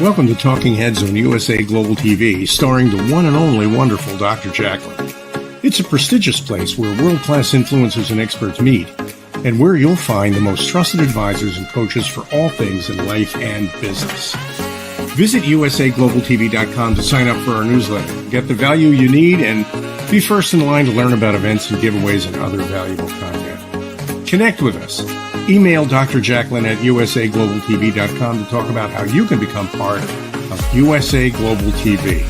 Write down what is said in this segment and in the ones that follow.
Welcome to Talking Heads on USA Global TV, starring the one and only wonderful Dr. JACALYN. It's a prestigious place where world-class influencers and experts meet, and where you'll find the most trusted advisors and coaches for all things in life and business. Visit usaglobaltv.com to sign up for our newsletter, get the value you need, and be first in line to learn about events and giveaways and other valuable content. Connect with us. Email Dr. JACALYN at usaglobaltv.com to talk about how you can become part of USA Global TV.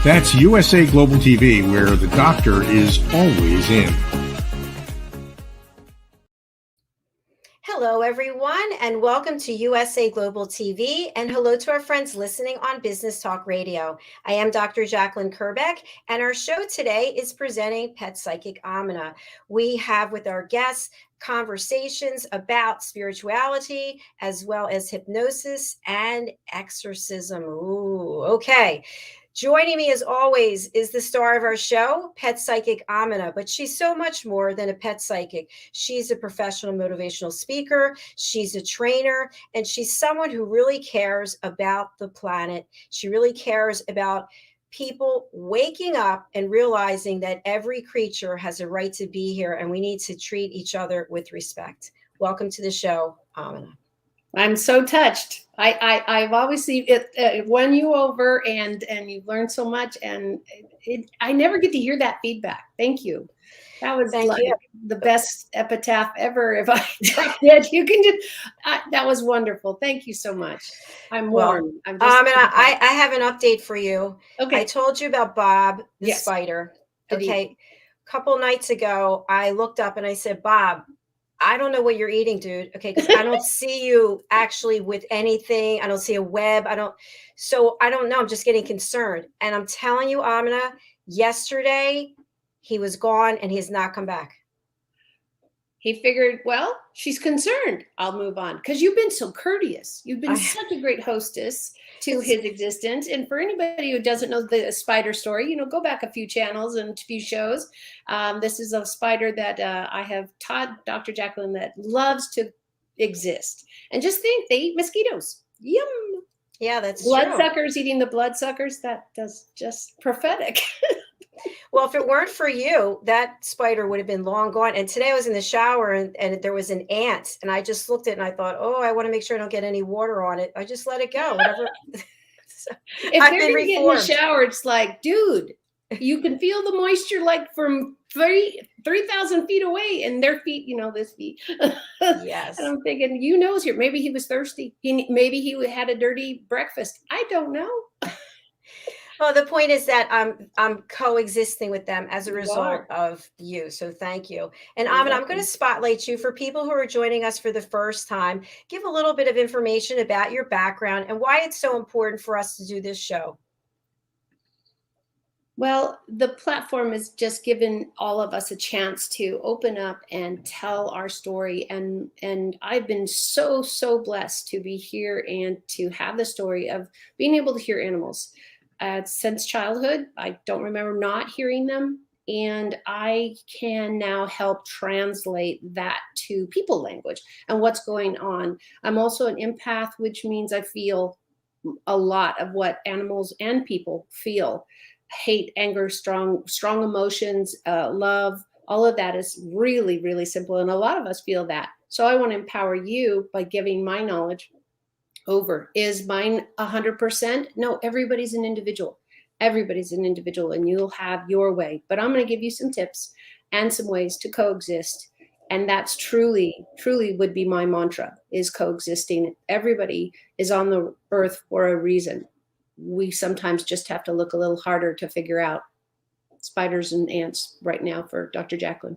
That's USA Global TV, where the doctor is always in. Hello, everyone, and welcome to USA Global TV, and hello to our friends listening on Business Talk Radio. I am Dr. JACALYN KERBECK, and our show today is presenting Pet Psychic AMINAH. We have with our guests conversations about spirituality, as well as hypnosis and exorcism. Ooh, okay. Joining me as always is the star of our show, Pet Psychic AMINAH, but she's so much more than a pet psychic. She's a professional motivational speaker, she's a trainer, and she's someone who really cares about the planet. She really cares about people waking up and realizing that every creature has a right to be here, and we need to treat each other with respect. Welcome to the show, AMINAH. I'm so touched. I've always seen it won you over, and you've learned so much, and I never get to hear that feedback. Thank you. That was the best epitaph ever. If I did, you can just. That was wonderful. Thank you so much. I'm warm. I have an update for you. Okay. I told you about Bob the spider. Okay. A couple nights ago, I looked up and I said, Bob, I don't know what you're eating, dude. Okay. Because I don't see you actually with anything. I don't see a web. I don't know. I'm just getting concerned. And I'm telling you, AMINAH, yesterday he was gone and he has not come back. He figured, well, she's concerned. I'll move on. Because you've been so courteous. You've been such a great hostess to his existence. And for anybody who doesn't know the spider story, go back a few channels and a few shows. This is a spider that I have taught Dr. JACALYN that loves to exist. And just think, they eat mosquitoes. Yum. Yeah, that's bloodsuckers eating the bloodsuckers. That does just prophetic. Well, if it weren't for you, that spider would have been long gone. And today I was in the shower and there was an ant, and I just looked at it and I thought, oh, I want to make sure I don't get any water on it. I just let it go. Whatever. So, if they're going to get in the shower, it's like, dude, you can feel the moisture like from 3,000 feet away, and their feet, this feet. Yes. And I'm thinking, here. Maybe he was thirsty. Maybe he had a dirty breakfast. I don't know. Well, the point is that I'm coexisting with them as a result of you. So thank you. And AMINAH, I'm going to spotlight you for people who are joining us for the first time. Give a little bit of information about your background and why it's so important for us to do this show. Well, the platform has just given all of us a chance to open up and tell our story. And I've been so, so blessed to be here and to have the story of being able to hear animals. Since childhood, I don't remember not hearing them. And I can now help translate that to people language and what's going on. I'm also an empath, which means I feel a lot of what animals and people feel. Hate, anger, strong emotions, love, all of that is really, really simple. And a lot of us feel that. So I want to empower you by giving my knowledge over. Is mine 100%? No, everybody's an individual. Everybody's an individual, and you'll have your way. But I'm going to give you some tips and some ways to coexist. And that's truly, truly would be my mantra, is coexisting. Everybody is on the earth for a reason. We sometimes just have to look a little harder to figure out spiders and ants right now for Dr. JACALYN.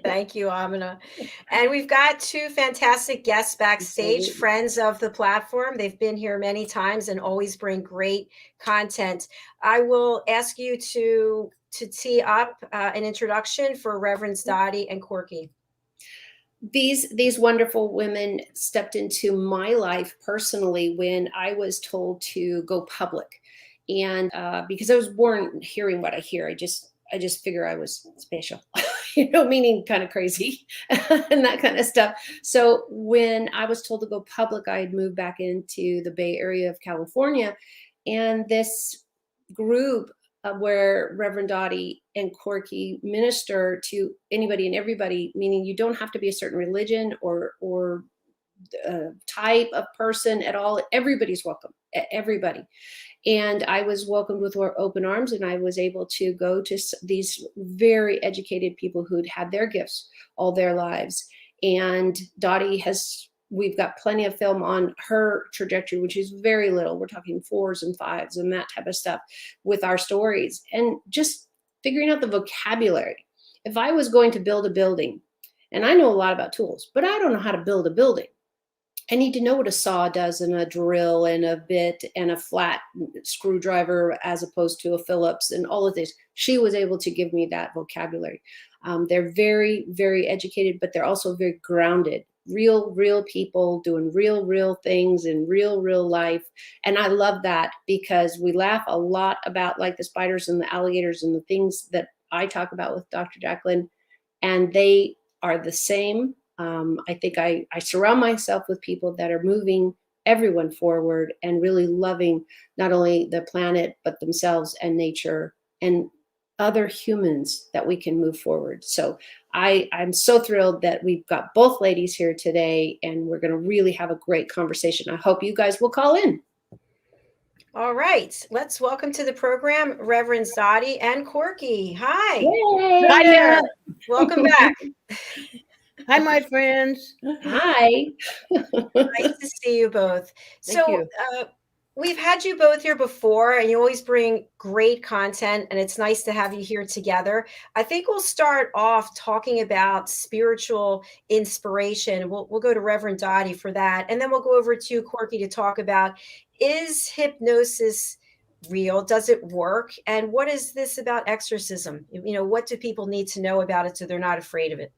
Thank you, AMINAH. And we've got two fantastic guests backstage, friends of the platform. They've been here many times and always bring great content. I will ask you to tee up an introduction for Reverends DOTI and Corky. These wonderful women stepped into my life personally when I was told to go public. And because I was born hearing what I hear, I just figure I was special. meaning kind of crazy and that kind of stuff. So when I was told to go public, I had moved back into the Bay Area of California, and this group where Reverend Dottie and Corky minister to anybody and everybody, meaning you don't have to be a certain religion or type of person at all. Everybody's welcome, everybody. And I was welcomed with open arms, and I was able to go to these very educated people who'd had their gifts all their lives. And Dottie we've got plenty of film on her trajectory, which is very little. We're talking 4s and 5s and that type of stuff with our stories, and just figuring out the vocabulary. If I was going to build a building, and I know a lot about tools, but I don't know how to build a building. I need to know what a saw does, and a drill and a bit and a flat screwdriver as opposed to a Phillips and all of this. She was able to give me that vocabulary. They're very, very educated, but they're also very grounded. Real people doing real things in real life. And I love that, because we laugh a lot about like the spiders and the alligators and the things that I talk about with Dr. JACALYN, and they are the same. I think I surround myself with people that are moving everyone forward and really loving not only the planet, but themselves and nature and other humans, that we can move forward. So I'm so thrilled that we've got both ladies here today, and we're going to really have a great conversation. I hope you guys will call in. All right, let's welcome to the program Reverend Dottie and Corky. Hi. Yay. Hi there. Welcome back. Hi, my friends. Hi. Nice to see you both. Thank So you. we've had you both here before, and you always bring great content, and it's nice to have you here together. I think we'll start off talking about spiritual inspiration. We'll go to Reverend Dottie for that, and then we'll go over to Corky to talk about, is hypnosis real? Does it work? And what is this about exorcism? What do people need to know about it so they're not afraid of it?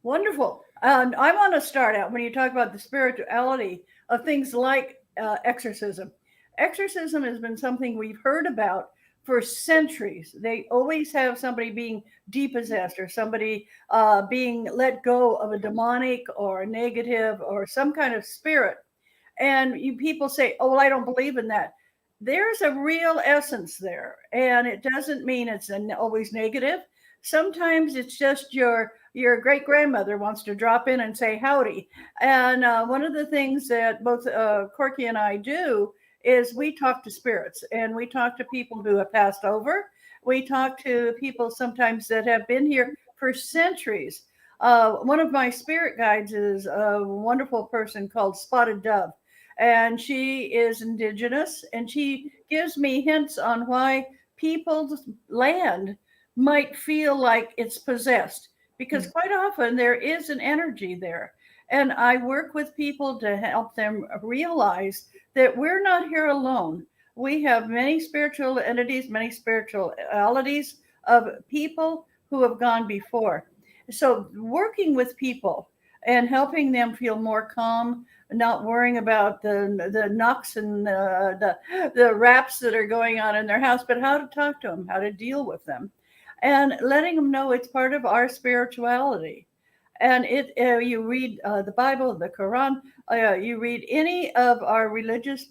Wonderful. I want to start out when you talk about the spirituality of things like exorcism. Exorcism has been something we've heard about for centuries. They always have somebody being depossessed, or somebody being let go of a demonic or a negative or some kind of spirit. And people say, oh, well, I don't believe in that. There's a real essence there. And it doesn't mean it's always negative. Sometimes it's just your great grandmother wants to drop in and say howdy. And one of the things that both Corky and I do is we talk to spirits, and we talk to people who have passed over. We talk to people sometimes that have been here for centuries. One of my spirit guides is a wonderful person called Spotted Dove, and she is indigenous, and she gives me hints on why people's land might feel like it's possessed, because quite often there is an energy there. And I work with people to help them realize that we're not here alone. We have many spiritual entities, many spiritualities of people who have gone before. So working with people and helping them feel more calm, not worrying about the knocks and the raps that are going on in their house, but how to talk to them, how to deal with them, and letting them know it's part of our spirituality. And you read the Bible, the Quran, you read any of our religious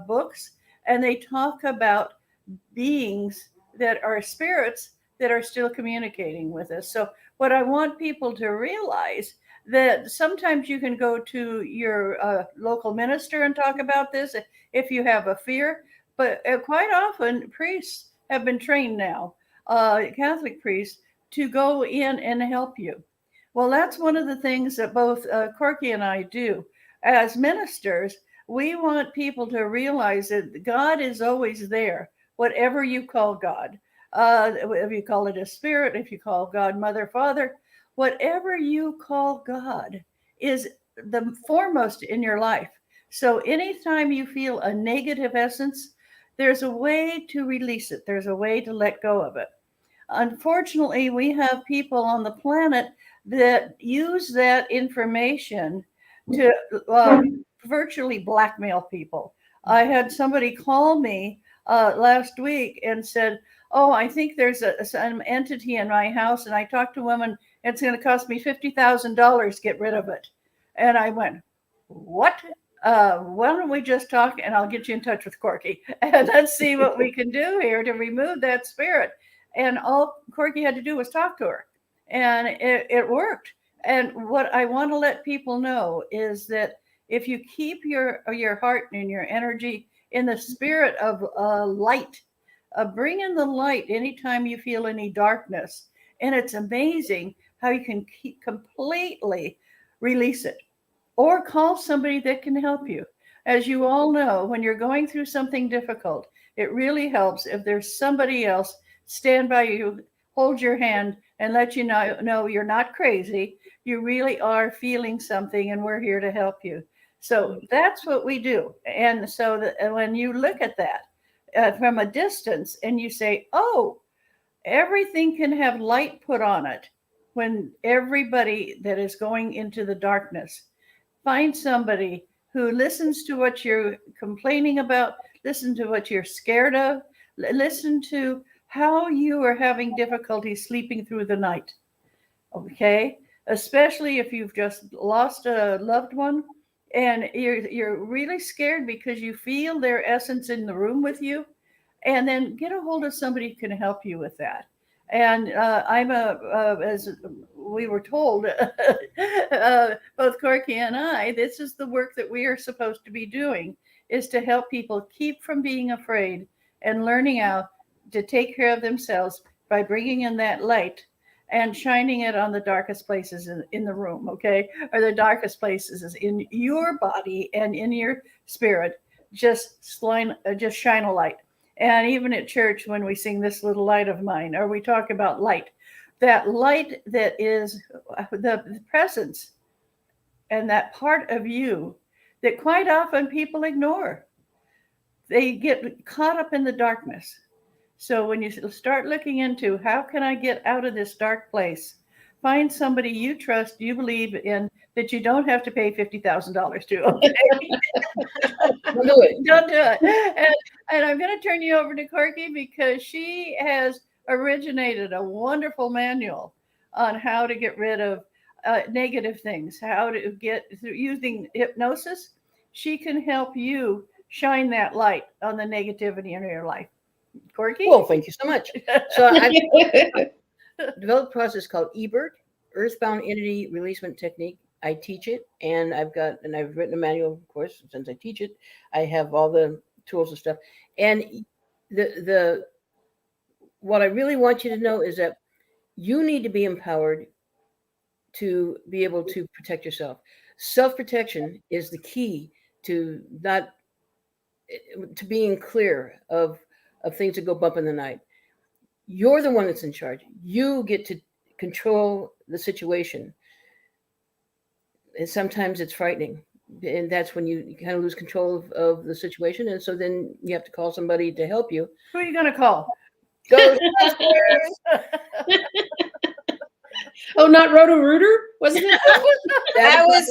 books, and they talk about beings that are spirits that are still communicating with us. So what I want people to realize, that sometimes you can go to your local minister and talk about this if you have a fear, but quite often priests have been trained now, Catholic priests, to go in and help you. Well, that's one of the things that both Corky and I do. As ministers, we want people to realize that God is always there, whatever you call God. If you call it a spirit, if you call God Mother, Father, whatever you call God is the foremost in your life. So anytime you feel a negative essence, there's a way to release it. There's a way to let go of it. Unfortunately, we have people on the planet that use that information to virtually blackmail people. I had somebody call me last week and said, "Oh, I think there's some entity in my house, and I talked to a woman. It's going to cost me $50,000 to get rid of it." And I went, "What? Why don't we just talk, and I'll get you in touch with Corky, and let's see what we can do here to remove that spirit." And all Corky had to do was talk to her, and it worked. And what I want to let people know is that if you keep your heart and your energy in the spirit of light, bring in the light anytime you feel any darkness. And it's amazing how you can completely release it, or call somebody that can help you. As you all know, when you're going through something difficult, it really helps if there's somebody else stand by you, hold your hand, and let you know you're not crazy. You really are feeling something, and we're here to help you. So that's what we do. And so when you look at that from a distance and you say, "Oh, everything can have light put on it," when everybody that is going into the darkness, find somebody who listens to what you're complaining about, listen to what you're scared of, listen to how you are having difficulty sleeping through the night. Okay? Especially if you've just lost a loved one and you're really scared because you feel their essence in the room with you, and then get a hold of somebody who can help you with that. And I'm as we were told, both Corky and I, this is the work that we are supposed to be doing, is to help people keep from being afraid and learning how to take care of themselves by bringing in that light and shining it on the darkest places in the room, okay? Or the darkest places in your body and in your spirit. Just shine a light. And even at church, when we sing "This Little Light of Mine," or we talk about light, that light that is the presence and that part of you that quite often people ignore. They get caught up in the darkness. So when you start looking into how can I get out of this dark place, find somebody you trust, you believe in, that you don't have to pay $50,000 to. Okay? Don't do it. Don't do it. And I'm going to turn you over to Corky because she has originated a wonderful manual on how to get rid of negative things, how to get through using hypnosis. She can help you shine that light on the negativity in your life. Corky? Well, thank you so much. So I've developed a process called EBERT, Earthbound Entity Releasement Technique. I teach it, and I've written a manual, of course, since I teach it. I have all the tools and stuff. And what I really want you to know is that you need to be empowered to be able to protect yourself. Self-protection is the key to being clear of things that go bump in the night. You're the one that's in charge. You get to control the situation. And sometimes it's frightening. And that's when you kind of lose control of the situation. And so then you have to call somebody to help you. Who are you going to call? Oh, not Roto-Rooter, wasn't it? That was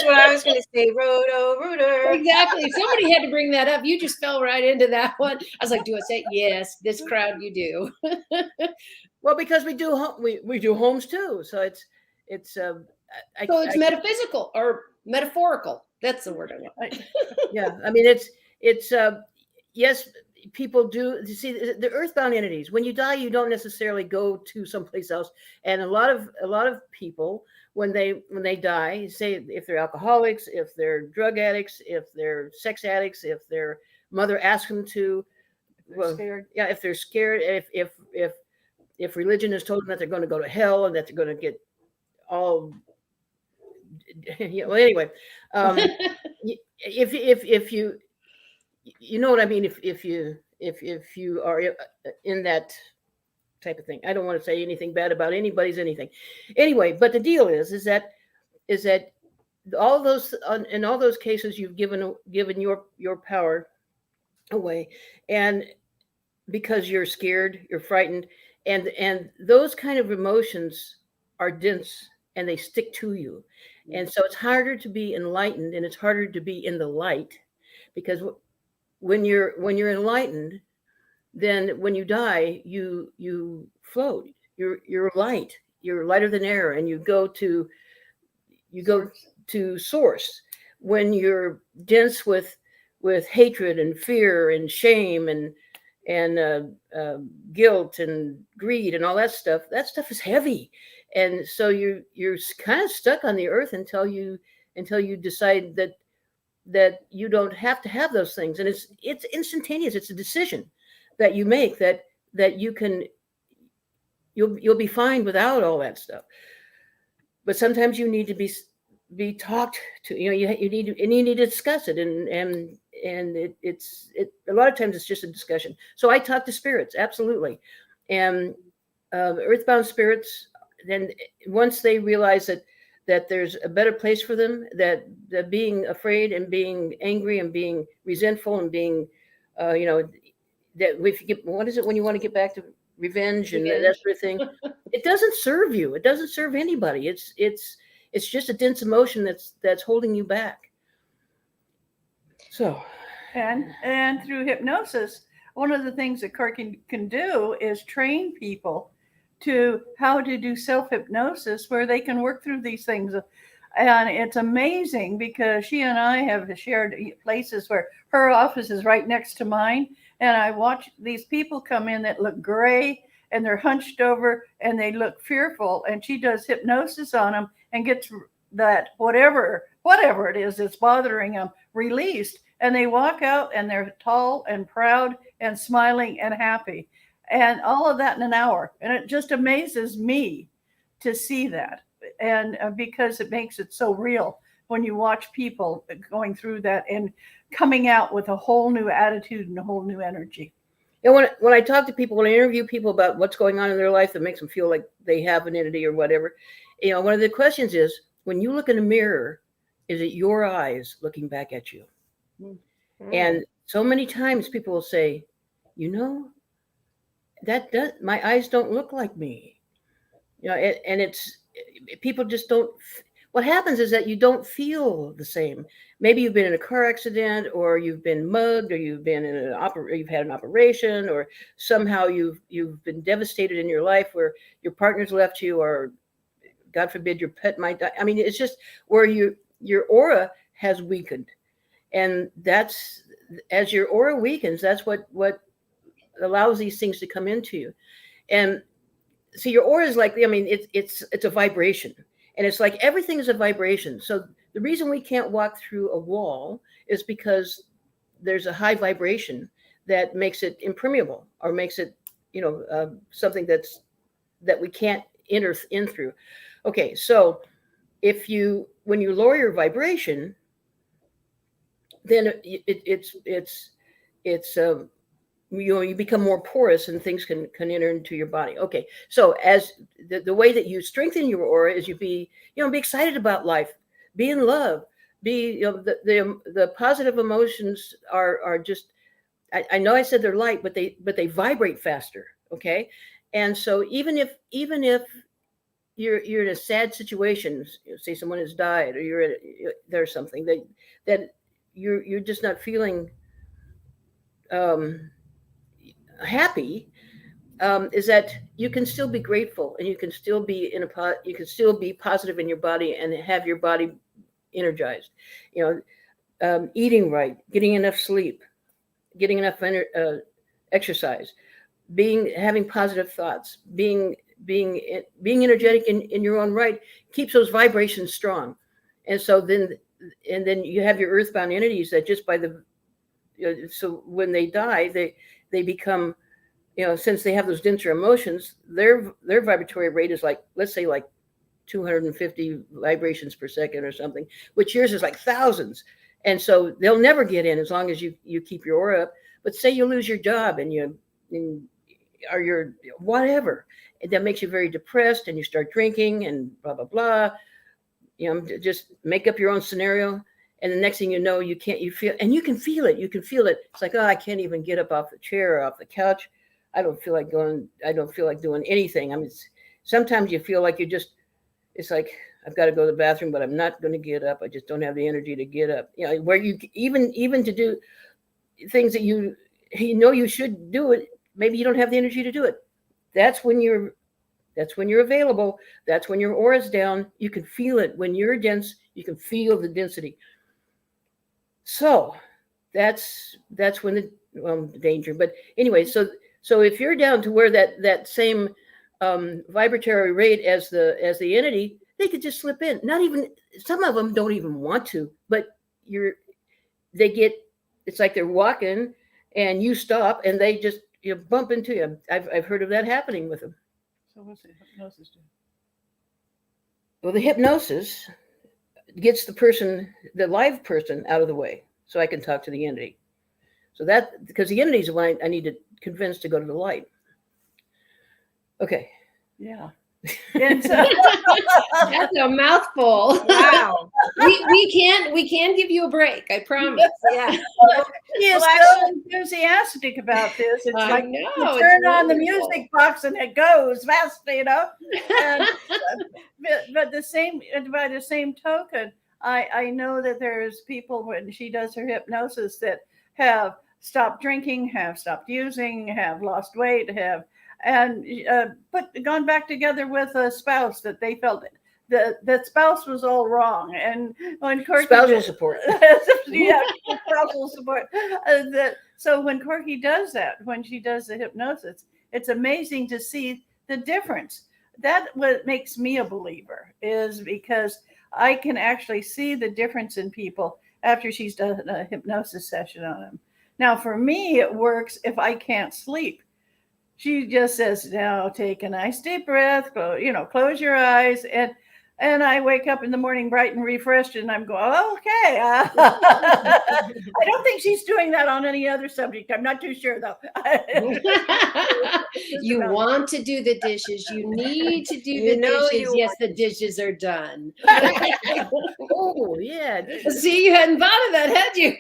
what I was going to say. Roto-Rooter. Exactly. Somebody had to bring that up. You just fell right into that one. I was like, do I say yes? This crowd, you do. Well, because we do homes too, so it's metaphysical or metaphorical. That's the word I want. Yeah, I mean it's yes, people do. You see, the earthbound entities. When you die, you don't necessarily go to someplace else. And a lot of people, when they die, say if they're alcoholics, if they're drug addicts, if they're sex addicts, if their mother asks them to, Scared. Yeah, if they're scared, if religion has told them that they're going to go to hell and that they're going to get all. Yeah, well, anyway, if you know what I mean, if you are in that type of thing, I don't want to say anything bad about anybody's anything. Anyway, but the deal is that all those in all those cases you've given your power away, and because you're scared, you're frightened, and those kind of emotions are dense and they stick to you. And so it's harder to be enlightened, and it's harder to be in the light, because when you're enlightened, then when you die, you float. You're light. You're lighter than air, and you go to source. When you're dense with hatred and fear and shame and guilt and greed and all that stuff is heavy, and so you're kind of stuck on the earth until you decide that you don't have to have those things, and it's instantaneous. It's a decision that you make that you'll be fine without all that stuff. But sometimes you need to be talked to. You need to discuss it, and it's a lot of times it's just a discussion. So I talk to spirits, absolutely, and earthbound spirits. Then once they realize that there's a better place for them, that being afraid and being angry and being resentful and being, that if you get, what is it when you want to get back to revenge and that sort of thing, it doesn't serve you. It doesn't serve anybody. It's just a dense emotion that's holding you back. So, and through hypnosis, one of the things that Corky can do is train people to how to do self-hypnosis, where they can work through these things. And it's amazing because she and I have shared places where her office is right next to mine. And I watch these people come in that look gray and they're hunched over and they look fearful. And she does hypnosis on them and gets that whatever it is that's bothering them released. And they walk out and they're tall and proud and smiling and happy. And all of that in an hour. And it just amazes me to see that. And because it makes it so real when you watch people going through that and coming out with a whole new attitude and a whole new energy. And when I talk to people, when I interview people about what's going on in their life that makes them feel like they have an entity or whatever, one of the questions is, when you look in a mirror, is it your eyes looking back at you? Mm-hmm. And so many times people will say, my eyes don't look like me. And it's, people just don't. What happens is that you don't feel the same. Maybe you've been in a car accident, or you've been mugged, or you've been in you've had an operation, or somehow you've been devastated in your life where your partner's left you, or God forbid your pet might die. I mean, it's just where your aura has weakened, and that's, as your aura weakens, that's what allows these things to come into you. And so your aura is like, it's a vibration, and it's like everything is a vibration. So the reason we can't walk through a wall is because there's a high vibration that makes it impermeable, or makes it, something that we can't enter in through. Okay, so when you lower your vibration, then you become more porous, and things can enter into your body. Okay, so as the way that you strengthen your aura is you be excited about life, be in love, be the positive emotions are just, I know I said they're light, but they vibrate faster. Okay, and so even if you're in a sad situation, say someone has died, or there's something that you're just not feeling happy, is that you can still be grateful, and you can still be you can still be positive in your body and have your body energized. Eating right, getting enough sleep, getting enough exercise, having positive thoughts, being energetic in your own right keeps those vibrations strong. And so then you have your earthbound entities that just by so when they die, they become, since they have those denser emotions, their vibratory rate is like, let's say like 250 vibrations per second or something, which yours is like thousands. And so they'll never get in as long as you keep your aura up. But say you lose your job and or your whatever, that makes you very depressed, and you start drinking and blah, blah, blah. Just make up your own scenario. And the next thing you know, you can feel it. It's like, I can't even get up off the chair or off the couch. I don't feel like doing anything. I mean, sometimes you feel like it's like, I've got to go to the bathroom, but I'm not going to get up. I just don't have the energy to get up. Where you even to do things that you should do it, maybe you don't have the energy to do it. That's when you're available. That's when your aura's down. You can feel it. When you're dense, you can feel the density. So that's when the danger. But anyway, so if you're down to where that same vibratory rate as the entity, they could just slip in. Not even, some of them don't even want to, but it's like they're walking and you stop and they just bump into you. I've heard of that happening with them. So what's the hypnosis do? Well, the hypnosis gets the live person out of the way so I can talk to the entity. So that, because the entity is the one I need to convince to go to the light. Okay. Yeah. That's a mouthful. Wow. we can give you a break, I promise. Yeah. He is so enthusiastic about this. It's I like know, you it's turn on the wonderful. music box and it goes fast, And, but by the same token, I know that there's people when she does her hypnosis that have stopped drinking, have stopped using, have lost weight, but gone back together with a spouse that they felt that spouse was all wrong. And when Corky Spousal support. Yeah, spousal support. So when Corky does that, when she does the hypnosis, it's amazing to see the difference. That's what makes me a believer, is because I can actually see the difference in people after she's done a hypnosis session on them. Now, for me, it works if I can't sleep. She just says, now take a nice deep breath, close your eyes. And I wake up in the morning bright and refreshed, and I'm going, okay. I don't think she's doing that on any other subject. I'm not too sure, though. You want to do the dishes. You need to do the dishes. Yes, the dishes are done. Oh, yeah. See, you hadn't thought of that, had you?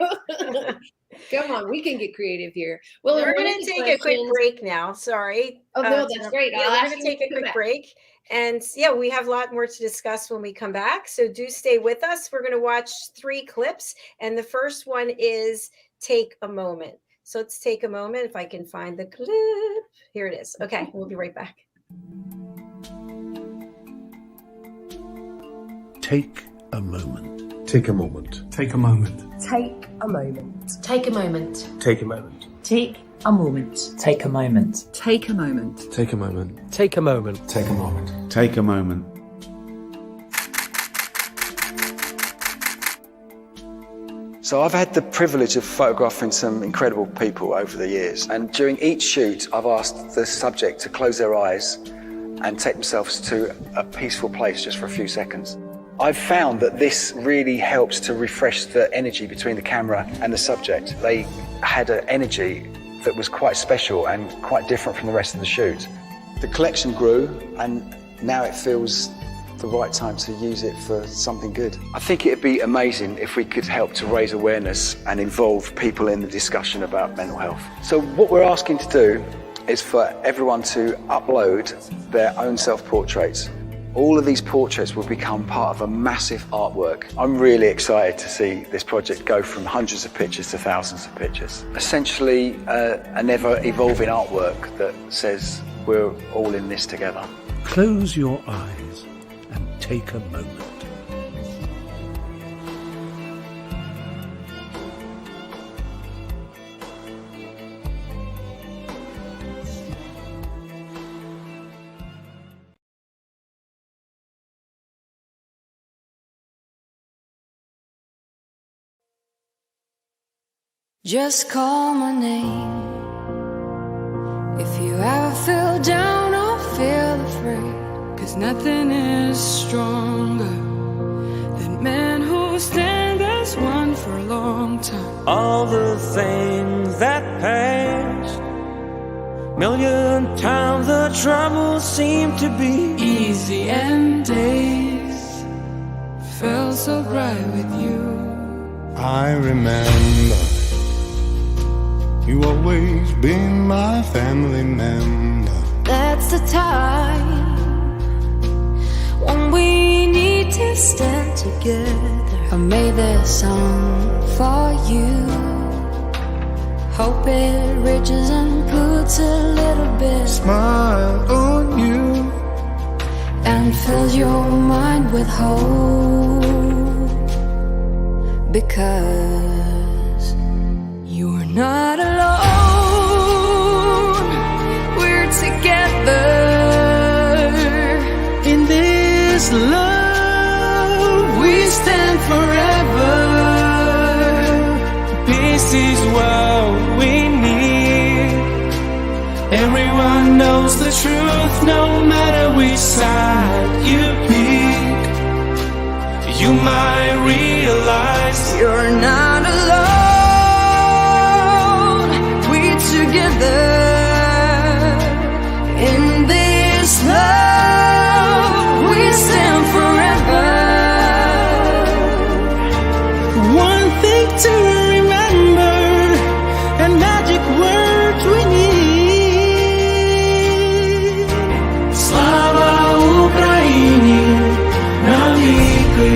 Come on, we can get creative here. Well, we're going to take a quick break now. Sorry. Oh, no, that's great. Yeah, we're going to take a quick break. And yeah, we have a lot more to discuss when we come back. So do stay with us. We're going to watch 3 clips. And the first one is Take a Moment. So let's take a moment. If I can find the clip. Here it is. Okay, we'll be right back. Take a moment. Take a moment. Take a moment. Take a moment. Take a moment. Take a moment. Take a moment. Take a moment. Take a moment. Take a moment. Take a moment. Take a moment. Take a moment. So I've had the privilege of photographing some incredible people over the years, and during each shoot I've asked the subject to close their eyes and take themselves to a peaceful place just for a few seconds. I've found that this really helps to refresh the energy between the camera and the subject. They had an energy that was quite special and quite different from the rest of the shoot. The collection grew, and now it feels the right time to use it for something good. I think it'd be amazing if we could help to raise awareness and involve people in the discussion about mental health. So what we're asking to do is for everyone to upload their own self-portraits. All of these portraits will become part of a massive artwork. I'm really excited to see this project go from hundreds of pictures to thousands of pictures. Essentially, an ever-evolving artwork that says we're all in this together. Close your eyes and take a moment. Just call my name. If you ever feel down or feel afraid, 'cause nothing is stronger than men who stand as one for a long time. All the things that passed, million times the troubles seem to be easy, and days felt so bright with you. I remember you always been my family member. That's the time when we need to stand together. I made this song for you. Hope it reaches and puts a little bit Smile on you. and fills your mind with hope, because you're not alone. We're together In this love, we stand forever. Peace is what we need. Everyone knows the truth, no matter which side you pick. You might realize you're not alone. We're together in this love. We stand forever. one thing to remember, and magic words we need. Slava Ukraini, навіки.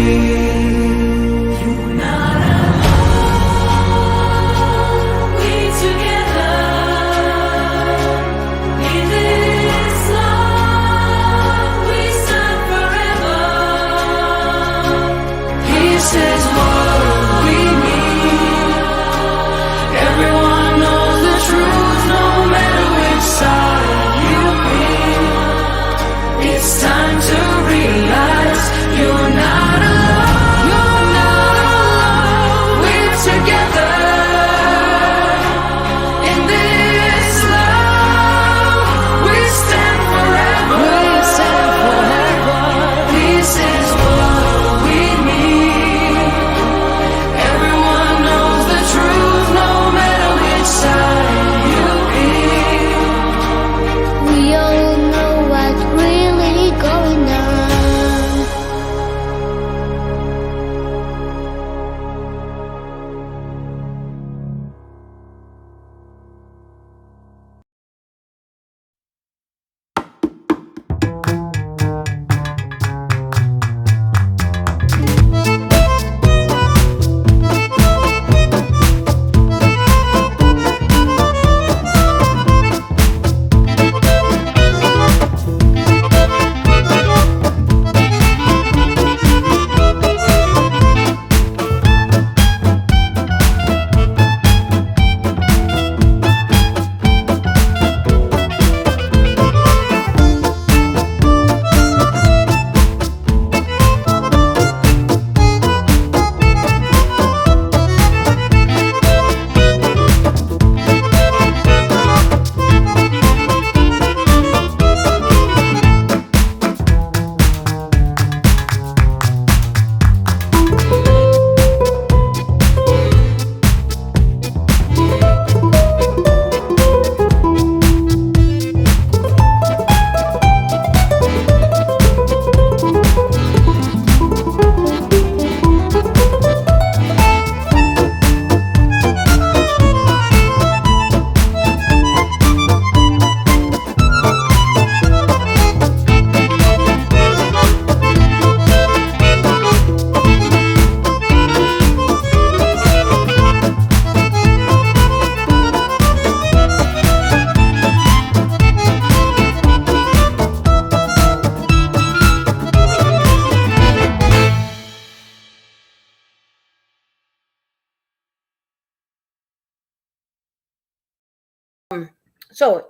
So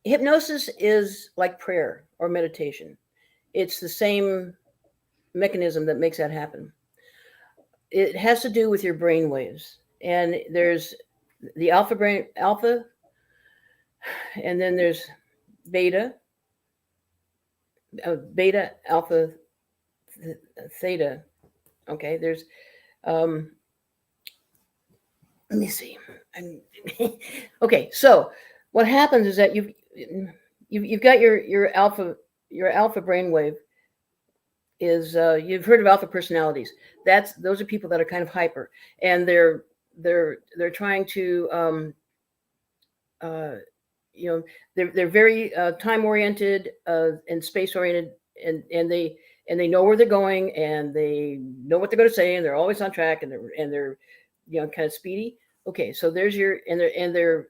hypnosis is like prayer or meditation. It's the same mechanism that makes that happen. It has to do with your brain waves. And there's the alpha, and then there's beta, alpha, theta. Okay, there's let me see. Okay, so what happens is that you've got your alpha brainwave is you've heard of alpha personalities. Those are people that are kind of hyper, and they're trying to they're very time oriented and space oriented, and they know where they're going, and they know what they're going to say, and they're always on track, and they're kind of speedy. Okay, so there's your and they're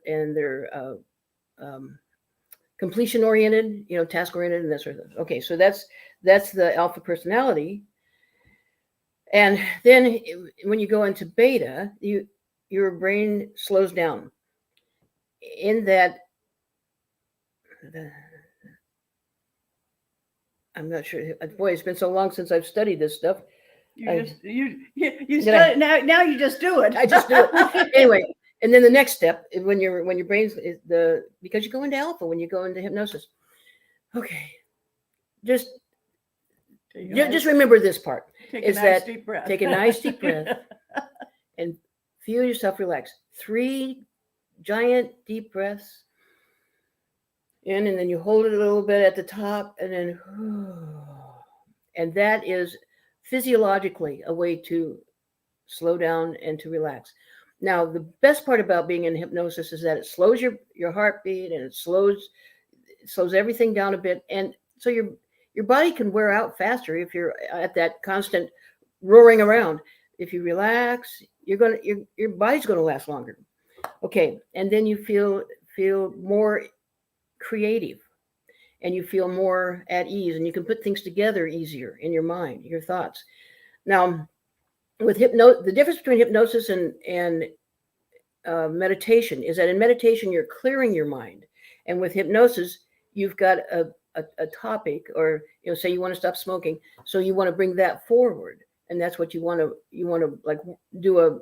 completion oriented, task oriented, and that sort of thing. Okay, so that's the alpha personality. And then when you go into beta, your brain slows down. In that, I'm not sure. Boy, it's been so long since I've studied this stuff. You study, now you just do it. I just do it anyway. And then the next step, when your brain's because you go into alpha when you go into hypnosis. Okay, just remember this part Take is a nice that deep breath. take a nice deep breath and feel yourself relax. 3 giant deep breaths in, and then you hold it a little bit at the top, and then and that is physiologically a way to slow down and to relax. Now, the best part about being in hypnosis is that it slows your heartbeat, and it slows everything down a bit, and so your body can wear out faster if you're at that constant roaring around. If you relax, your body's going to last longer. Okay, and then you feel more creative, and you feel more at ease, and you can put things together easier in your mind, your thoughts. Now, with the difference between hypnosis and meditation is that in meditation you're clearing your mind, and with hypnosis you've got a topic, or say you want to stop smoking, so you want to bring that forward, and that's what you want to like do a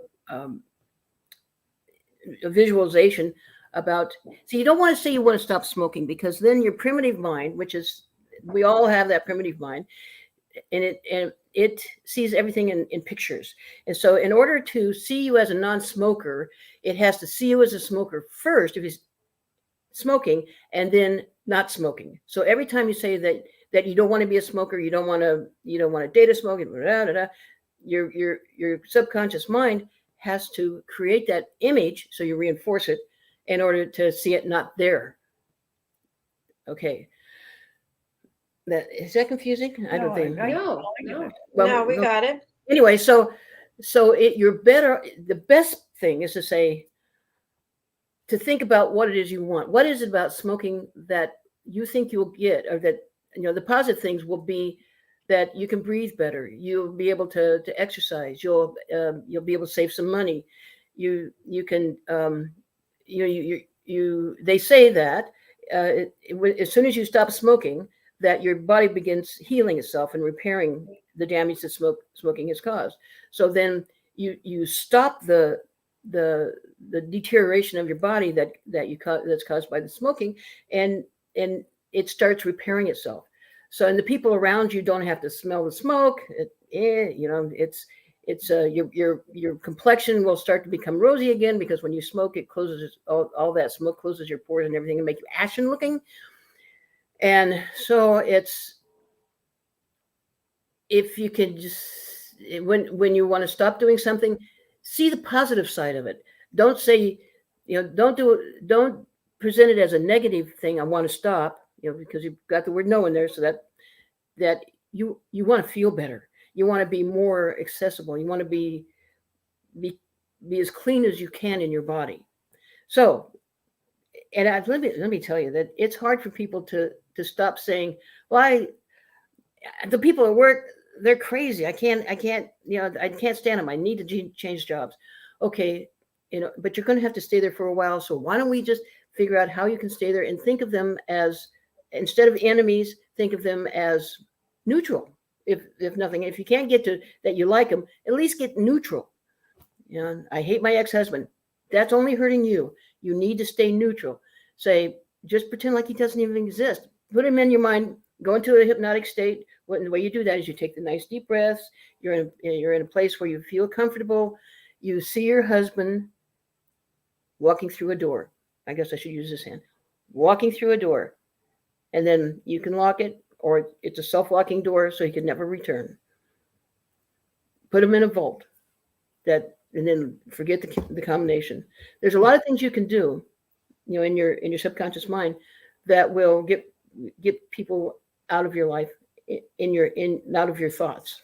visualization about. So you don't want to say you want to stop smoking, because then your primitive mind, which is, we all have that primitive mind, and it sees everything in pictures. And so in order to see you as a non-smoker, it has to see you as a smoker first, if he's smoking, and then not smoking. So every time you say that you don't want to be a smoker, you don't want to date a smoker, your subconscious mind has to create that image, so you reinforce it in order to see it not there. Okay. Is that confusing? I don't think. No. Well, no, we got it. Anyway, so you're better. The best thing is to think about what it is you want. What is it about smoking that you think you'll get, or that, the positive things will be that you can breathe better. You'll be able to exercise. You'll be able to save some money. You can, they say that as soon as you stop smoking, that your body begins healing itself and repairing the damage that smoking has caused. So then you stop the deterioration of your body that's caused by the smoking, and it starts repairing itself. So, and the people around you don't have to smell the smoke. Your complexion will start to become rosy again, because when you smoke, it closes all that smoke closes your pores and everything, and make you ashen looking. And so if you can just, when you want to stop doing something, see the positive side of it. Don't say, don't present it as a negative thing. I want to stop, because you've got the word no in there, so that you want to feel better. You want to be more accessible. You want to be as clean as you can in your body. So, and let me tell you that it's hard for people to stop saying, well, the people at work, they're crazy. I can't stand them. I need to change jobs. Okay. But you're going to have to stay there for a while. So why don't we just figure out how you can stay there, and think of them as, instead of enemies, think of them as neutral. If nothing, if you can't get to that you like them, at least get neutral. I hate my ex-husband. That's only hurting you. You need to stay neutral. Say, just pretend like he doesn't even exist. Put him in your mind. Go into a hypnotic state. The way you do that is you take the nice deep breaths. You're in a place where you feel comfortable. You see your husband walking through a door. I guess I should use this hand. Walking through a door. And then you can lock it, or it's a self-locking door, so he can never return. Put him in a vault. And then forget the combination. There's a lot of things you can do, in your subconscious mind, that will get people out of your life, out of your thoughts.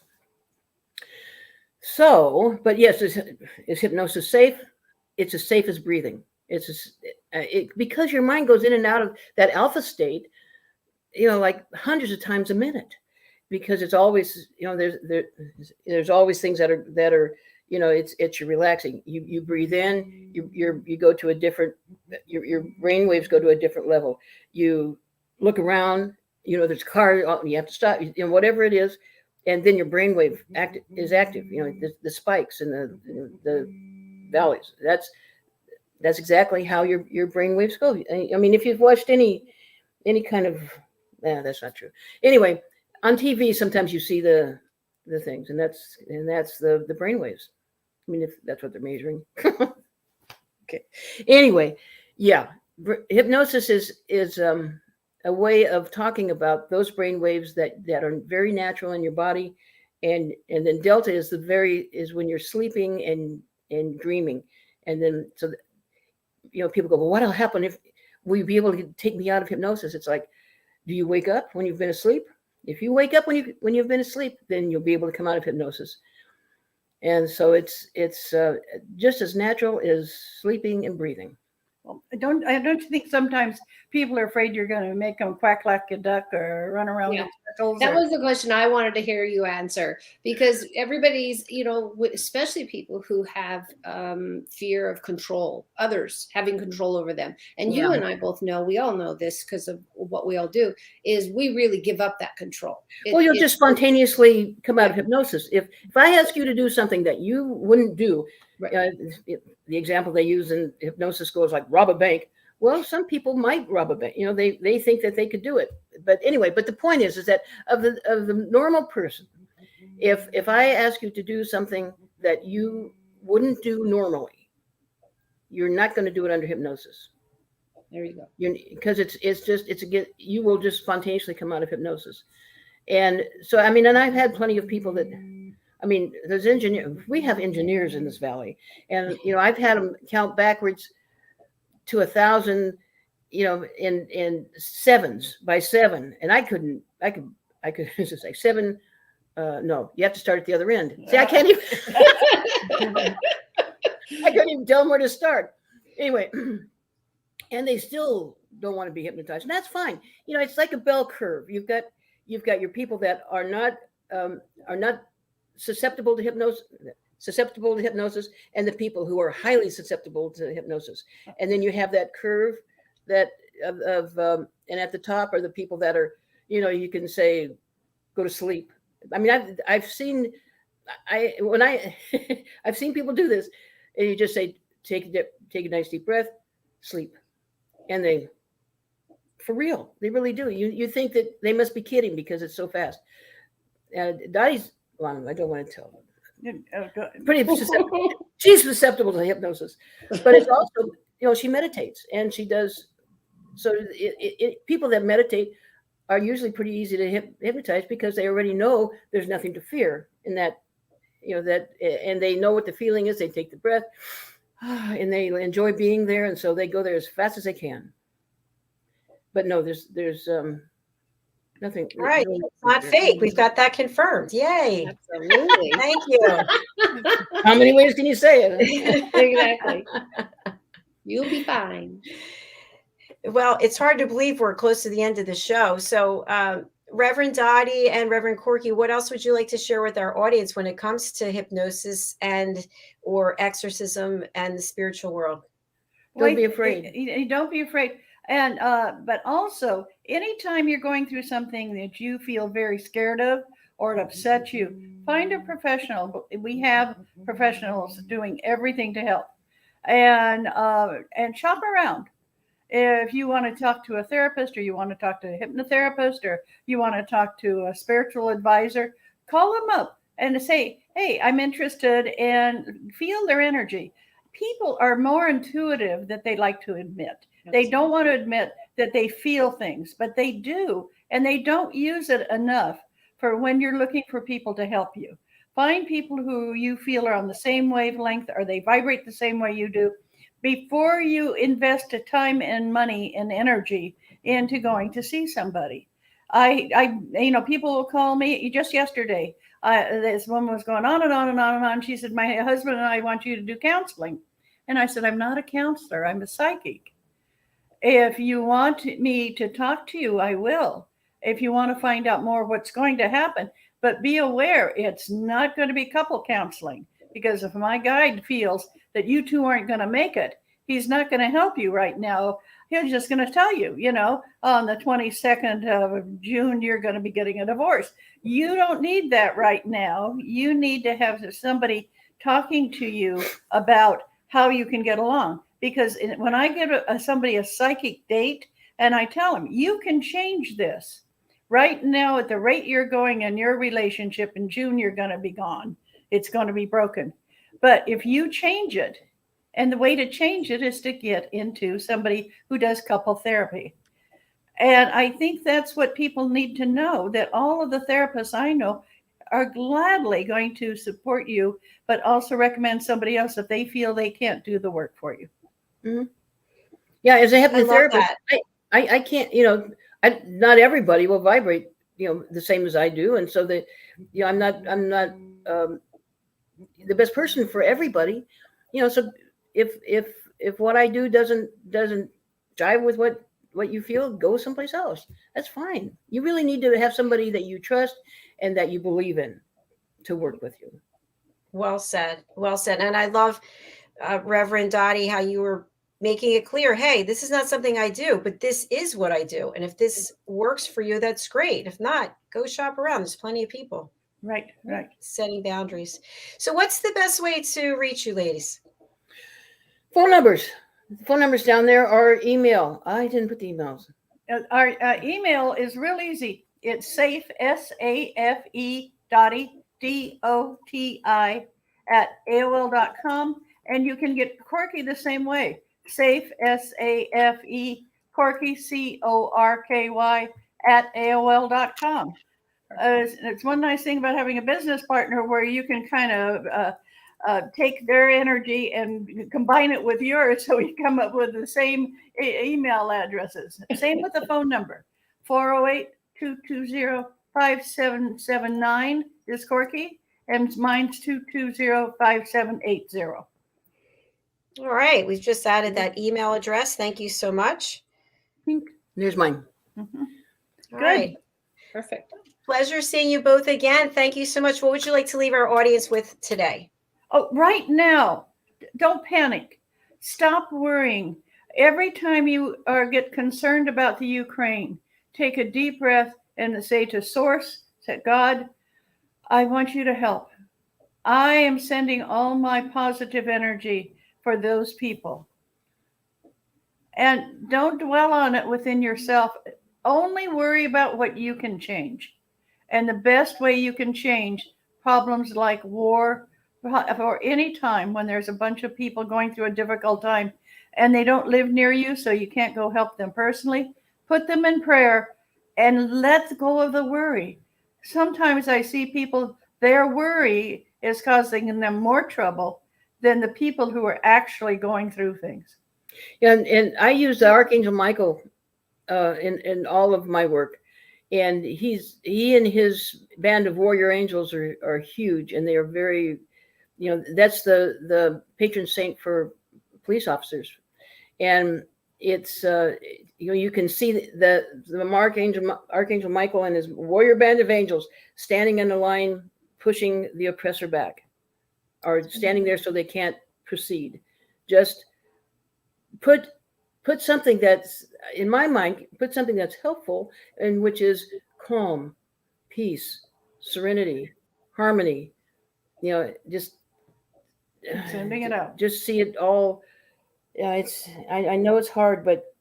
So, but yes, is hypnosis safe? it's as safe as breathing. Because your mind goes in and out of that alpha state, like hundreds of times a minute, because it's always, there's always things that are, it's relaxing. You breathe in, you go to a different, your brain waves go to a different level. You look around, there's a car, you have to stop, whatever it is, and then your brainwave is active. The spikes and the valleys. That's exactly how your brainwaves go. I mean, if you've watched any kind of, that's not true. Anyway, on TV, sometimes you see the things, and that's the brainwaves. I mean, if that's what they're measuring. Okay. Anyway, yeah, hypnosis is a way of talking about those brain waves that are very natural in your body, and then delta is when you're sleeping and dreaming, and then people go, well, what'll happen if will you be able to take me out of hypnosis? It's like, do you wake up when you've been asleep? If you wake up when you've been asleep, then you'll be able to come out of hypnosis. And so it's just as natural as sleeping and breathing. Well, don't you think sometimes people are afraid you're going to make them quack like a duck or run around in circles? That was the question I wanted to hear you answer, because everybody's, especially people who have fear of control, others having control over them. And you and I both know, we all know this because of what we all do, is we really give up that control. You'll just spontaneously come out of hypnosis. If I ask you to do something that you wouldn't do, right. The example they use in hypnosis goes like rob a bank. Well, some people might rob a bank. They think that they could do it. But anyway, the point is that of the normal person, if I ask you to do something that you wouldn't do normally, you're not going to do it under hypnosis. There you go. Because you will just spontaneously come out of hypnosis. And so, I mean, and I've had plenty of people that, I mean, there's we have engineers in this valley, and, I've had them count backwards to 1,000, in sevens by 7. And I could just say 7. No, you have to start at the other end. See, I can't even, I couldn't even tell them where to start. Anyway, and they still don't want to be hypnotized. And that's fine. It's like a bell curve. You've got your people that are not susceptible to hypnosis, and the people who are highly susceptible to hypnosis. And then you have that curve and at the top are the people that are, you can say, go to sleep. I mean, I've seen people do this, and you just say, take a nice deep breath, sleep. And they, for real, they really do. You think that they must be kidding because it's so fast. Dottie's, well, I don't want to tell them. Pretty susceptible. She's susceptible to hypnosis, but it's also, she meditates, and she does. So people that meditate are usually pretty easy to hypnotize because they already know there's nothing to fear in that, and they know what the feeling is. They take the breath, and they enjoy being there, and so they go there as fast as they can. But no, there's nothing. All right. It's not fake. We've got that confirmed. Yay. Absolutely. Thank you. How many ways can you say it? Exactly. You'll be fine. Well, it's hard to believe we're close to the end of the show. So, Reverend Dottie and Reverend Corky, what else would you like to share with our audience when it comes to hypnosis or exorcism and the spiritual world? Don't be afraid. Don't be afraid. And but also, anytime you're going through something that you feel very scared of or it upsets you, find a professional. We have professionals doing everything to help, and shop around. If you want to talk to a therapist, or you want to talk to a hypnotherapist, or you want to talk to a spiritual advisor, call them up and say, "Hey, I'm interested," and feel their energy. People are more intuitive than they like to admit. They don't want to admit that they feel things, but they do, and they don't use it enough for when you're looking for people to help you. Find people who you feel are on the same wavelength, or they vibrate the same way you do, before you invest the time and money and energy into going to see somebody. People will call me. Just yesterday, this woman was going on and on and on and on. She said, "My husband and I want you to do counseling." And I said, I'm not a counselor, I'm a psychic. If you want me to talk to you, I will. If you want to find out more what's going to happen, but be aware it's not going to be couple counseling, because if my guide feels that you two aren't going to make it, he's not going to help you right now. He's just going to tell you, on the 22nd of June, you're going to be getting a divorce. You don't need that right now. You need to have somebody talking to you about how you can get along. Because when I give somebody a psychic date and I tell them, you can change this. Right now, at the rate you're going in your relationship, in June, you're going to be gone. It's going to be broken. But if you change it, and the way to change it is to get into somebody who does couple therapy. And I think that's what people need to know, that all of the therapists I know are gladly going to support you, but also recommend somebody else if they feel they can't do the work for you. Mm-hmm. Yeah, as a hypnotherapist, I can't, not everybody will vibrate, the same as I do. And so I'm not the best person for everybody, so if what I do doesn't jive with what you feel, go someplace else. That's fine. You really need to have somebody that you trust and that you believe in to work with you. Well said. Well said. And I love, Reverend Dottie, how you were making it clear, hey, this is not something I do, but this is what I do. And if this works for you, that's great. If not, go shop around. There's plenty of people. Right. Setting boundaries. So what's the best way to reach you, ladies? Phone numbers. The phone numbers down there, or email. I didn't put the emails. Our email is real easy. It's safe, SAFE, Dottie, DOTI @AOL.com. And you can get Corky the same way. Safe, SAFE, Corky, CORKY @AOL.com. It's one nice thing about having a business partner where you can kind of take their energy and combine it with yours, so you come up with the same email addresses. Same with the phone number. 408-220-5779 is Corky, and mine's 220-5780. All right. We've just added that email address. Thank you so much. There's mine. Mm-hmm. All right. Perfect. Pleasure seeing you both again. Thank you so much. What would you like to leave our audience with today? Oh, right now, don't panic. Stop worrying. Every time you get concerned about the Ukraine, take a deep breath and say to Source, say, God, I want you to help. I am sending all my positive energy for those people. And don't dwell on it within yourself. Only worry about what you can change. And the best way you can change problems like war, or any time when there's a bunch of people going through a difficult time and they don't live near you, so you can't go help them personally, put them in prayer and let go of the worry. Sometimes I see people, their worry is causing them more trouble than the people who are actually going through things. Yeah, and I use the Archangel Michael in all of my work. And he and his band of warrior angels are huge, and they are very, that's the patron saint for police officers. And it's you can see the Archangel Michael and his warrior band of angels standing in a line, pushing the oppressor back, or standing there so they can't proceed. Just put something that's, in my mind, put something that's helpful, and which is calm, peace, serenity, harmony. Just sending it out. Just see it all. I know it's hard, but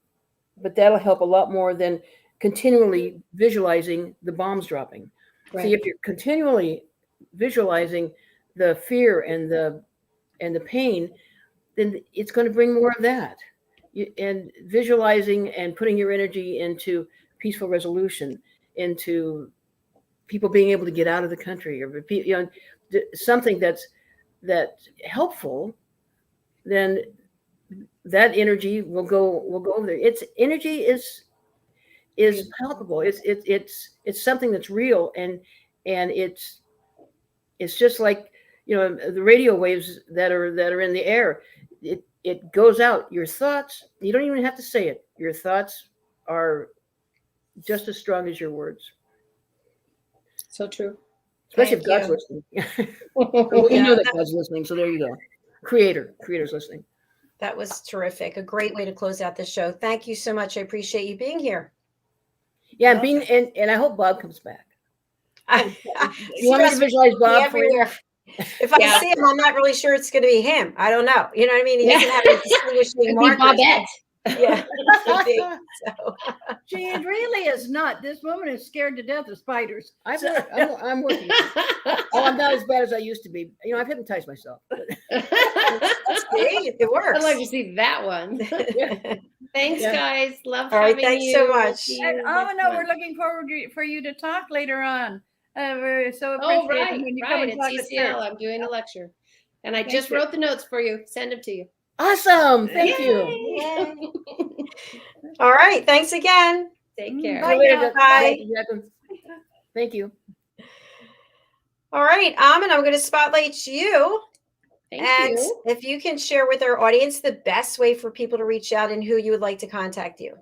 that'll help a lot more than continually visualizing the bombs dropping. Right. See, if you're continually visualizing the fear and the pain, then it's going to bring more of that. And visualizing and putting your energy into peaceful resolution, into people being able to get out of the country, or something that's helpful, then that energy will go over there. Its energy is palpable. It's something that's real, and it's just like the radio waves that are in the air. it goes out. Your thoughts, you don't even have to say it. Your thoughts are just as strong as your words. So true. Especially if Thank God's you. listening. Well, you know that God's listening, so there you go. Creator's listening. That was terrific. A great way to close out the show. Thank you so much. I appreciate you being here. Yeah, and I hope Bob comes back. You want me to He visualize Bob for you? everywhere. If I see him, I'm not really sure it's going to be him. I don't know. You know what I mean? He doesn't have a distinguishing marker. Bobette. Yeah. So. She really is not. This woman is scared to death of spiders. I'm working. I'm not as bad as I used to be. You know, I've hypnotized myself. That's great. It works. I'd like to see that one. Thanks, guys. Love All right, having thanks you. so much. And AMINAH, we're looking forward for you to talk later on. We're so Oh, appreciative right, when you come right. and At talk to TCL, us. I'm doing a lecture. And I Thank just you. wrote the notes for you. Send them to you. Awesome. Thank you. Yay. All right. Thanks again. Take care. Bye. Bye. Thank you. All right, Amin, I'm going to spotlight you. Thank you. If you can share with our audience the best way for people to reach out and who you would like to contact you.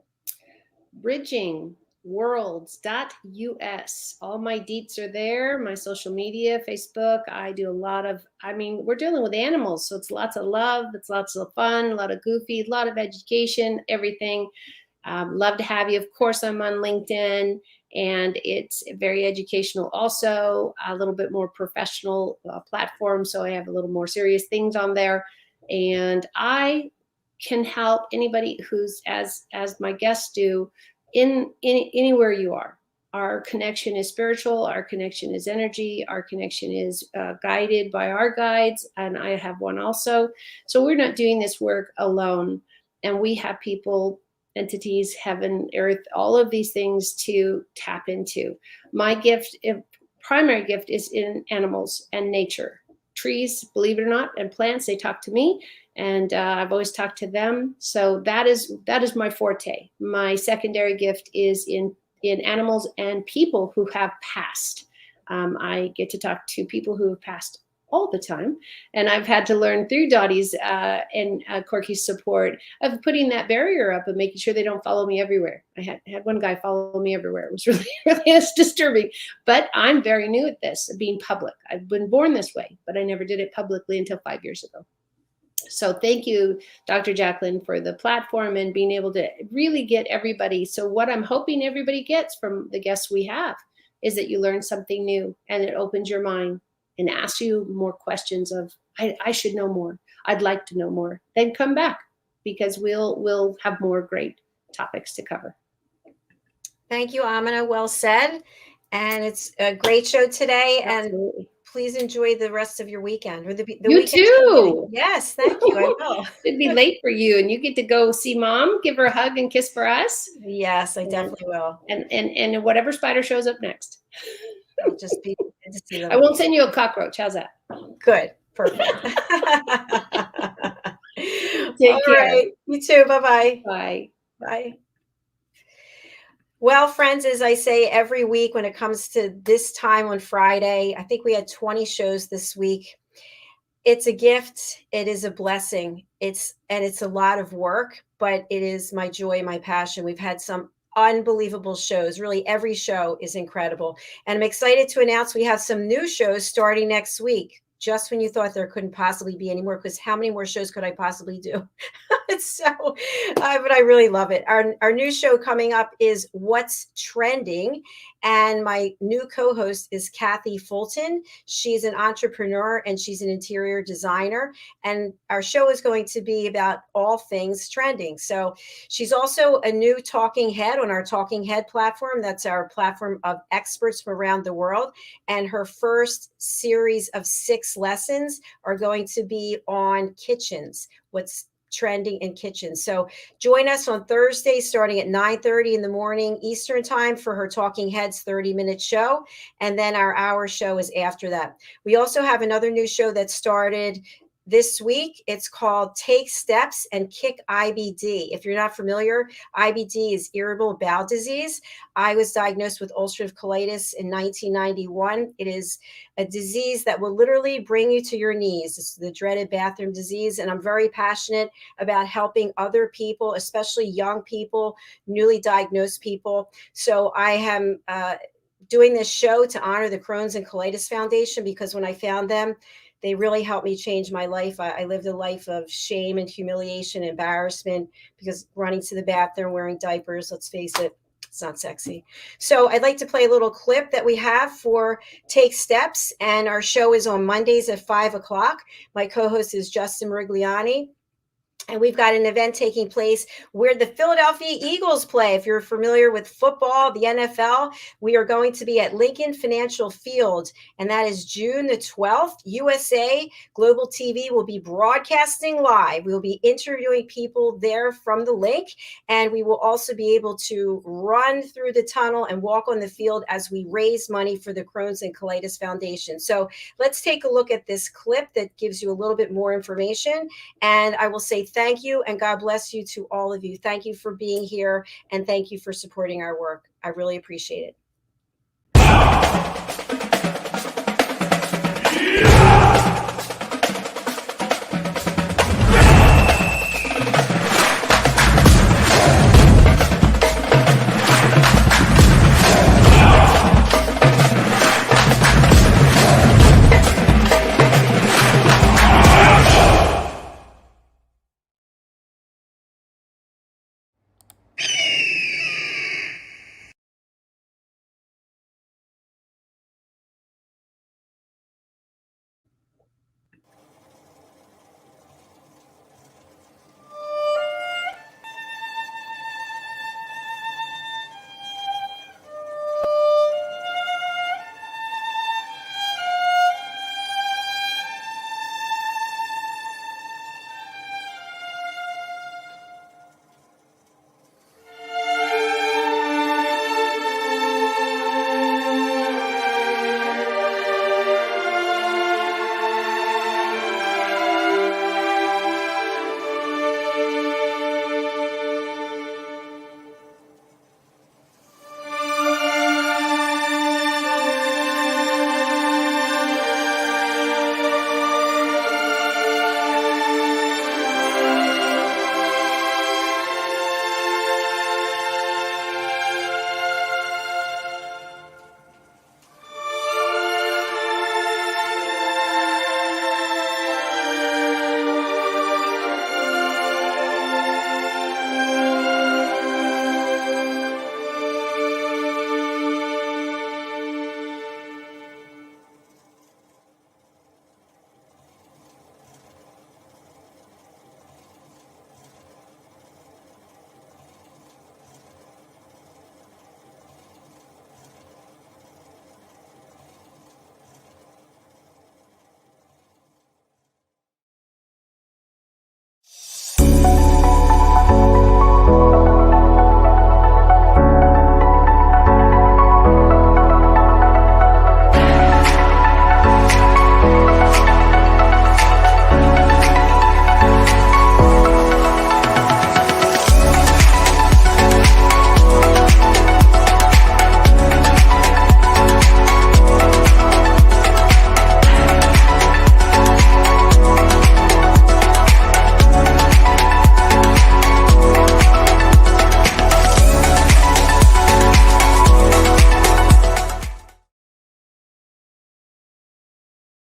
bridgingworlds.us. All my deets are there, my social media, Facebook. I do a lot of, we're dealing with animals, so it's lots of love, it's lots of fun, a lot of goofy, a lot of education, everything. Love to have you. Of course, I'm on LinkedIn, and it's very educational also, a little bit more professional platform, so I have a little more serious things on there. And I can help anybody who's, as my guests do, in anywhere you are. Our connection is spiritual, our connection is energy, our connection is guided by our guides, and I have one also. So we're not doing this work alone, and we have people, entities, heaven, earth, all of these things to tap into. My gift, primary gift, is in animals and nature. Trees, believe it or not, and plants, they talk to me, and I've always talked to them. So that is my forte. My secondary gift is in animals and people who have passed. I get to talk to people who have passed all the time, and I've had to learn through Doti's and Corky's support of putting that barrier up and making sure they don't follow me everywhere. I had one guy follow me everywhere. It was really disturbing, but I'm very new at this, being public. I've been born this way, but I never did it publicly until 5 years ago. So thank you, Dr. JACALYN, for the platform and being able to really get everybody. So what I'm hoping everybody gets from the guests we have is that you learn something new, and it opens your mind and asks you more questions of, I should know more. I'd like to know more. Then come back, because we'll have more great topics to cover. Thank you, AMINAH. Well said. And it's a great show today. Absolutely. And please enjoy the rest of your weekend. Or the You weekend. too. Yes, thank you. I will. It'd be late for you, and you get to go see Mom, give her a hug and kiss for us. Yes, I definitely will. And whatever spider shows up next. It'll just be good to see them. I won't send you a cockroach. How's that? Good. Perfect. Take All care. right. You too. Bye-bye. Bye. Bye. Well, friends, as I say every week when it comes to this time on Friday, I think we had 20 shows this week. It's a gift. It is a blessing. It's a lot of work, but it is my joy, my passion. We've had some unbelievable shows. Really, every show is incredible. And I'm excited to announce we have some new shows starting next week, just when you thought there couldn't possibly be any more, because how many more shows could I possibly do? But I really love it. Our new show coming up is What's Trending. And my new co-host is Kathy Fulton. She's an entrepreneur and she's an interior designer. And our show is going to be about all things trending. So she's also a new talking head on our Talking Head platform. That's our platform of experts from around the world. And her first series of 6 lessons are going to be on kitchens, what's trending in kitchens. So join us on Thursday starting at 9:30 in the morning Eastern time for her Talking Heads 30-minute show. And then our hour show is after that. We also have another new show that started this week. It's called Take Steps and Kick IBD. If you're not familiar, IBD is irritable bowel disease. I was diagnosed with ulcerative colitis in 1991. It is a disease that will literally bring you to your knees. It's the dreaded bathroom disease. And I'm very passionate about helping other people, especially young people, newly diagnosed people. So I am doing this show to honor the Crohn's and Colitis Foundation, because when I found them, they really helped me change my life. I lived a life of shame and humiliation, embarrassment, because running to the bathroom, wearing diapers, let's face it, it's not sexy. So I'd like to play a little clip that we have for Take Steps. And our show is on Mondays at 5 o'clock. My co-host is Justin Merigliani. And we've got an event taking place where the Philadelphia Eagles play. If you're familiar with football, the NFL, we are going to be at Lincoln Financial Field, and that is June the 12th. USA Global TV will be broadcasting live. We will be interviewing people there from the link, and we will also be able to run through the tunnel and walk on the field as we raise money for the Crohn's and Colitis Foundation. So let's take a look at this clip that gives you a little bit more information, and I will say thank you and God bless you to all of you. Thank you for being here, and thank you for supporting our work. I really appreciate it.